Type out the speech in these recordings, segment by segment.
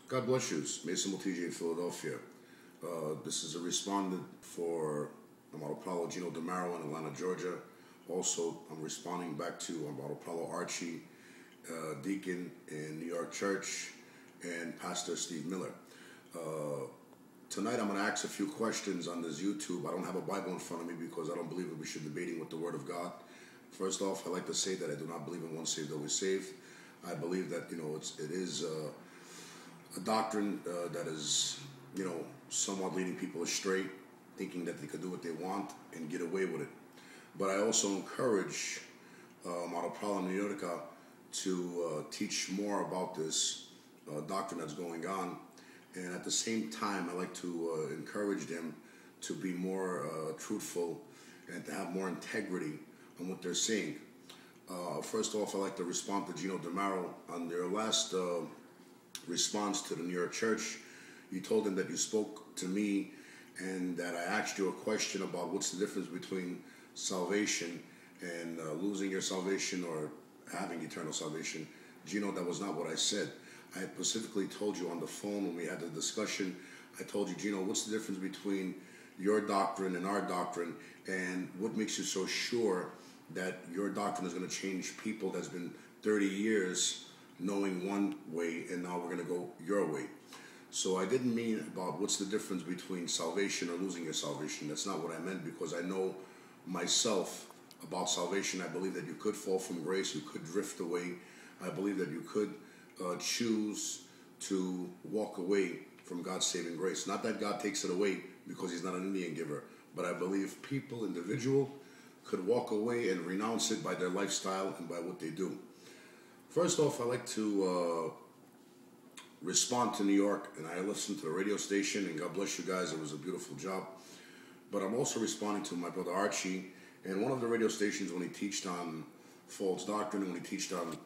God bless you. Mason Multiji in Philadelphia. This is a respondent for Amado Paulo Gino DeMaro in Atlanta, Georgia. Also, I'm responding back to Amado Paulo Archie, Deacon in New York Church, and Pastor Steve Miller. Tonight I'm going to ask a few questions on this YouTube. I don't have a Bible in front of me because I don't believe that we should be debating with the Word of God. First off, I'd like to say that I do not believe in once saved, always saved. I believe that, it is a doctrine that is, somewhat leading people astray, thinking that they could do what they want and get away with it. But I also encourage Amado Paulo New York to teach more about this doctrine that's going on. And at the same time, I like to encourage them to be more truthful and to have more integrity on what they're saying. First off, I'd like to respond to Gino DeMaro on their last response to the New York Church. You told them that you spoke to me and that I asked you a question about what's the difference between salvation and losing your salvation or having eternal salvation. Gino, that was not what I said. I specifically told you on the phone when we had the discussion, I told you, Gino, what's the difference between your doctrine and our doctrine, and what makes you so sure that your doctrine is going to change people that's been 30 years knowing one way and now we're going to go your way. So I didn't mean about what's the difference between salvation or losing your salvation. That's not what I meant, because I know myself about salvation. I believe that you could fall from grace, you could drift away. I believe that you could choose to walk away from God's saving grace. Not that God takes it away because he's not an Indian giver, but I believe people, individual, could walk away and renounce it by their lifestyle and by what they do. First off, I like to respond to New York, and I listened to the radio station, and God bless you guys, it was a beautiful job. But I'm also responding to my brother Archie, and one of the radio stations when he teached on false doctrine, and when he teached on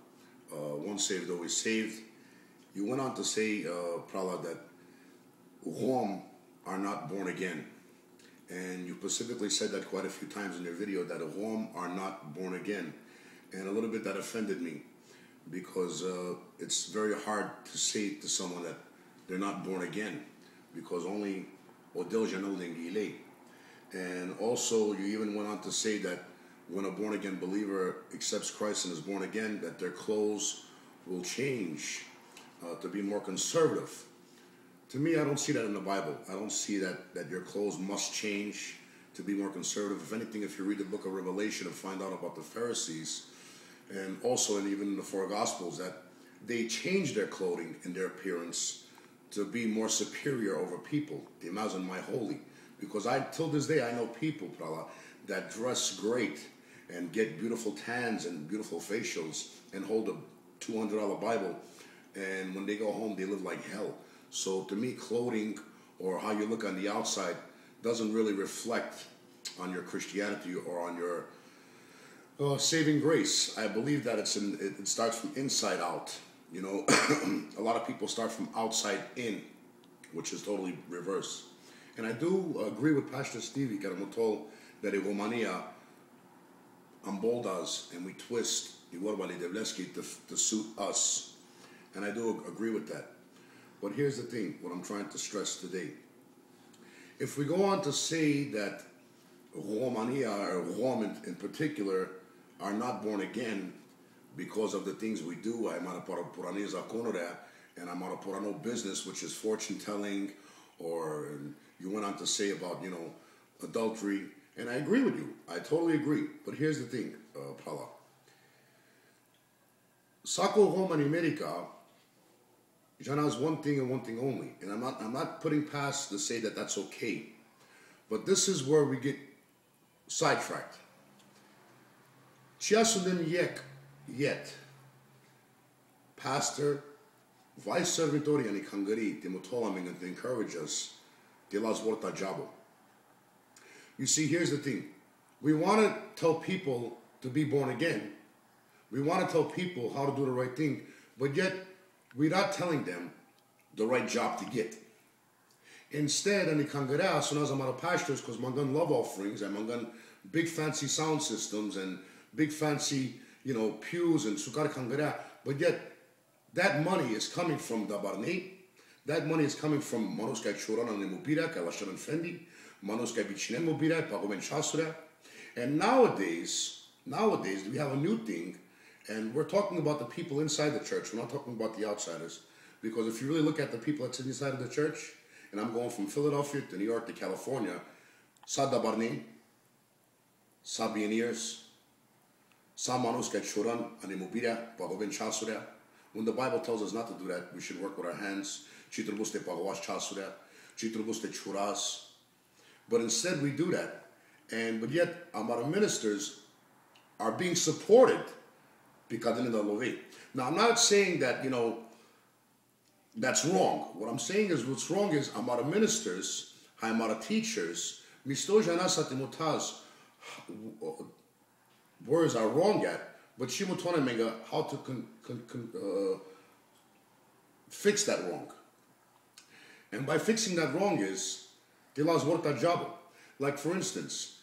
once saved, always saved, you went on to say, Prala, that Rom are not born again. And you specifically said that quite a few times in your video, that Rom are not born again. And a little bit that offended me, because it's very hard to say to someone that they're not born again, because only Odel Janel Dengile. And also you even went on to say that when a born again believer accepts Christ and is born again, that their clothes will change to be more conservative. To me, I don't see that in the Bible. I don't see that your clothes must change to be more conservative. If anything, if you read the book of Revelation and find out about the Pharisees, and also and even in the four Gospels, that they changed their clothing and their appearance to be more superior over people. The Imagine my holy. Because till this day, I know people, Prala, that dress great and get beautiful tans and beautiful facials and hold a $200 Bible, and when they go home, they live like hell. So to me, clothing or how you look on the outside doesn't really reflect on your Christianity or on your saving grace. I believe that it starts from inside out. A lot of people start from outside in, which is totally reverse. And I do agree with Pastor Stevie, Karamotol, that in Romania, amboldas, and we twist to suit us. And I do agree with that. But here's the thing, what I'm trying to stress today. If we go on to say that Romania, or Rom in particular, are not born again because of the things we do, and I'm on no business, which is fortune telling, or you went on to say about, adultery, and I agree with you. I totally agree. But here's the thing, Paula. Sacco Roma in America, Jana is one thing and one thing only. And I'm not putting past to say that that's okay. But this is where we get sidetracked. Chiasudim yet. Pastor, vice servitori and Hungary, Timotolaming, and to encourage us, de las vorta jabo. You see, here's the thing. We want to tell people to be born again. We want to tell people how to do the right thing, but yet we're not telling them the right job to get. Instead, and the Kangara, so as I'm out of pastors, because Mangan love offerings, and Mangan big fancy sound systems and big fancy, pews and Sukar Kangara, but yet that money is coming from the Barney, That money is coming from manos kai choran an mubira kai lashan fendi, manos kai bichnen mubira pagomen chasura. And nowadays we have a new thing, and we're talking about the people inside the church. We're not talking about the outsiders, because if you really look at the people that's inside of the church, and I'm going from Philadelphia to New York to California, Sada Barni, Sa Pioneers, Sa manos kai choran an mubira pagomen chasura. When the Bible tells us not to do that, we should work with our hands. But instead we do that. But yet our ministers are being supported because of the Love. Now I'm not saying that, that's wrong. What I'm saying is what's wrong is our ministers, our teachers, words are wrong at, but how to fix that wrong. And by fixing that wrong is, like for instance,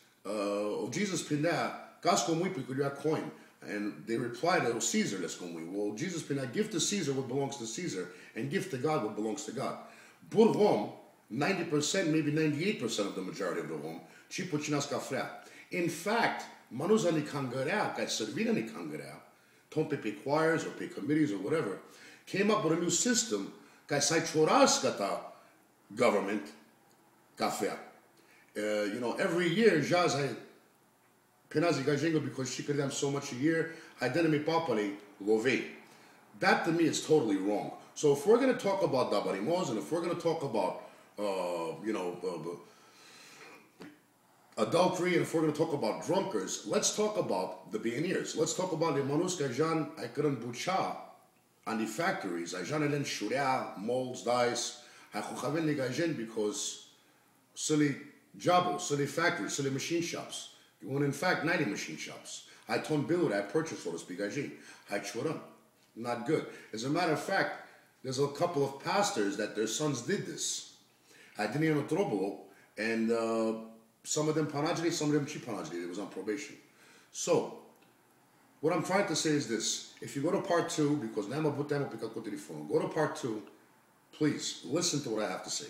Jesus Pinda, coin, and they replied, oh, Caesar, let's go. Well, Jesus Pinda, give to Caesar what belongs to Caesar, and give to God what belongs to God. Burgom, 90%, maybe 98% of the majority of the home, in fact, manuzani kangara, kai servirani kangara, don't pay choirs or pay committees or whatever, came up with a new system, kai sai choras kata government, kafea. Every year, Jaz I penazi gajengo because she could have so much a year, I didn't me papali love. That to me is totally wrong. So if we're going to talk about dabarimos, and if we're going to talk about, adultery, and if we're going to talk about drunkards, let's talk about the pioneers. Let's talk about the manus gajan aikran bucha and the factories. Ajan elen shuria, molds, dyes, hachuchaven gajen because silly jabo, silly factories, silly machine shops. When in fact 90 machine shops. I told Bill I purchased for this bigaji. I chura. Not good. As a matter of fact, there's a couple of pastors that their sons did this. I didn't even trouble, and some of them panajri, some of them chi panajri. It was on probation. So, what I'm trying to say is this. If you go to part 2, because now I'm going to go to part 2, please listen to what I have to say.